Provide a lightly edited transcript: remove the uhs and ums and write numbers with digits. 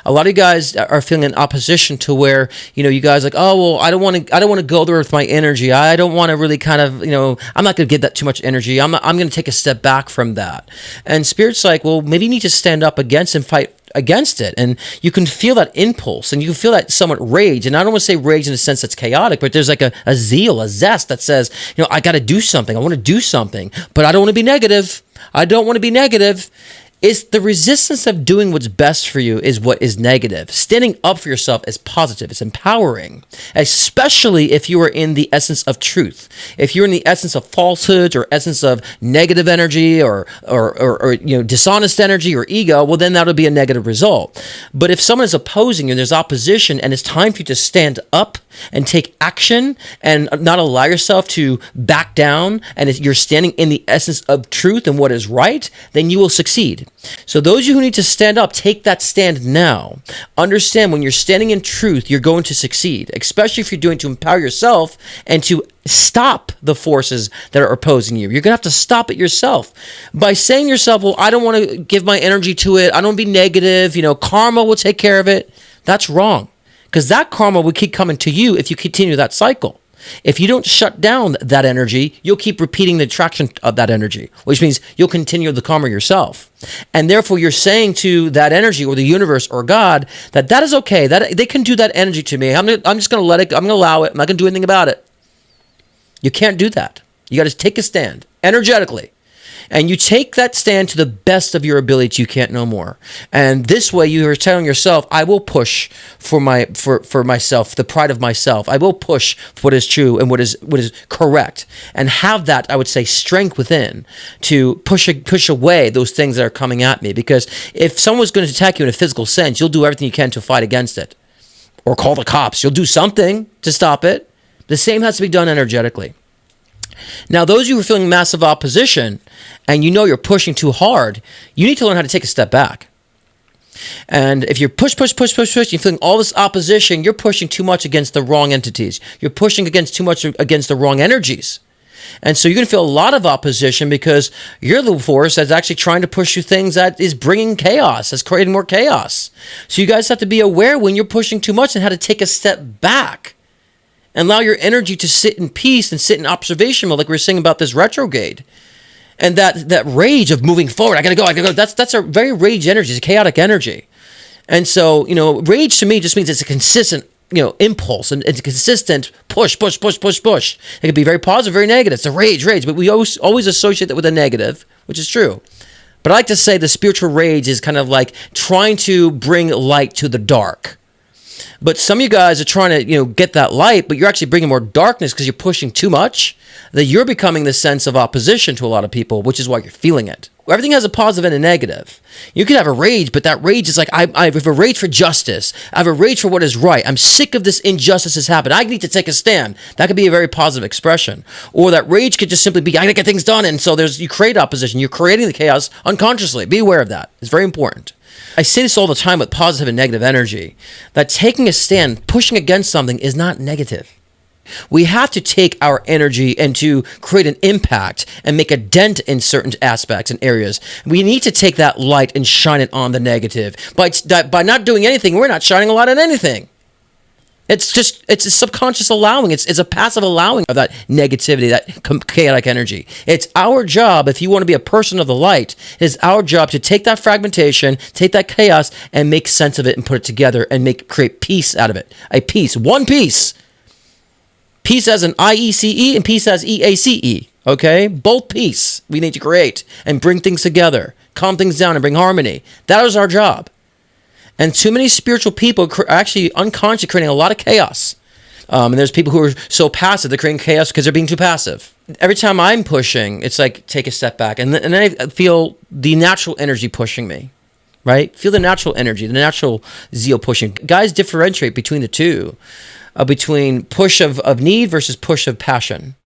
A lot of you guys are feeling in opposition to where, you guys like, oh, well, I don't want to go there with my energy. I don't want to really kind of, I'm not going to give that too much energy. I'm going to take a step back from that. And Spirit's like, well, maybe you need to stand up against and fight against it. And you can feel that impulse and you can feel that somewhat rage. And I don't want to say rage in a sense that's chaotic, but there's like a zeal, a zest that says, I got to do something. I want to do something, but I don't want to be negative. I don't want to be negative. It's the resistance of doing what's best for you is what is negative. Standing up for yourself is positive. It's empowering, especially if you are in the essence of truth. If you're in the essence of falsehoods or essence of negative energy or dishonest energy or ego, well, then that'll be a negative result. But if someone is opposing you and there's opposition and it's time for you to stand up and take action and not allow yourself to back down, and you're standing in the essence of truth and what is right, then you will succeed. So those of you who need to stand up, take that stand now. Understand when you're standing in truth, you're going to succeed, especially if you're doing to empower yourself and to stop the forces that are opposing you. You're going to have to stop it yourself by saying to yourself, well, I don't want to give my energy to it. I don't want to be negative. Karma will take care of it. That's wrong. Because that karma will keep coming to you if you continue that cycle. If you don't shut down that energy, you'll keep repeating the attraction of that energy, which means you'll continue the karma yourself. And therefore, you're saying to that energy or the universe or God that is okay, that they can do that energy to me. I'm just going to let it, I'm going to allow it. I'm not going to do anything about it. You can't do that. You got to take a stand energetically. And you take that stand to the best of your ability. You can't no more. And this way you are telling yourself, I will push for myself, the pride of myself. I will push for what is true and what is correct. And have that, I would say, strength within to push away those things that are coming at me. Because if someone's going to attack you in a physical sense, you'll do everything you can to fight against it. Or call the cops. You'll do something to stop it. The same has to be done energetically. Now, those of you who are feeling massive opposition and you're pushing too hard, you need to learn how to take a step back. And if you're push, you're feeling all this opposition, you're pushing too much against the wrong entities. You're pushing too much against the wrong energies. And so you're going to feel a lot of opposition because you're the force that's actually trying to push you things that is bringing chaos, that's creating more chaos. So you guys have to be aware when you're pushing too much and how to take a step back. And allow your energy to sit in peace and sit in observation mode, like we were saying about this retrograde. And that rage of moving forward, I gotta go. That's a very rage energy. It's a chaotic energy. And so, rage to me just means it's a consistent, impulse and it's a consistent push. It can be very positive, very negative. It's a rage. But we always associate that with a negative, which is true. But I like to say the spiritual rage is kind of like trying to bring light to the dark. But some of you guys are trying to, get that light, but you're actually bringing more darkness because you're pushing too much, that you're becoming the sense of opposition to a lot of people, which is why you're feeling it. Everything has a positive and a negative. You can have a rage, but that rage is like, I have a rage for justice. I have a rage for what is right. I'm sick of this injustice that's happened. I need to take a stand. That could be a very positive expression. Or that rage could just simply be, I got to get things done. And so you create opposition. You're creating the chaos unconsciously. Be aware of that. It's very important. I say this all the time with positive and negative energy, that taking a stand, pushing against something is not negative. We have to take our energy and to create an impact and make a dent in certain aspects and areas. We need to take that light and shine it on the negative. By not doing anything, we're not shining a light on anything. It's a subconscious allowing. It's a passive allowing of that negativity, that chaotic energy. It's our job, if you want to be a person of the light, it's our job to take that fragmentation, take that chaos, and make sense of it and put it together and create peace out of it. A peace, one piece. Peace as an IECE and peace as EACE. Okay? Both peace we need to create and bring things together, calm things down and bring harmony. That is our job. And too many spiritual people are actually unconsciously creating a lot of chaos. And there's people who are so passive, they're creating chaos because they're being too passive. Every time I'm pushing, it's like, take a step back. And then I feel the natural energy pushing me, right? Feel the natural energy, the natural zeal pushing. Guys differentiate between the two, between push of need versus push of passion.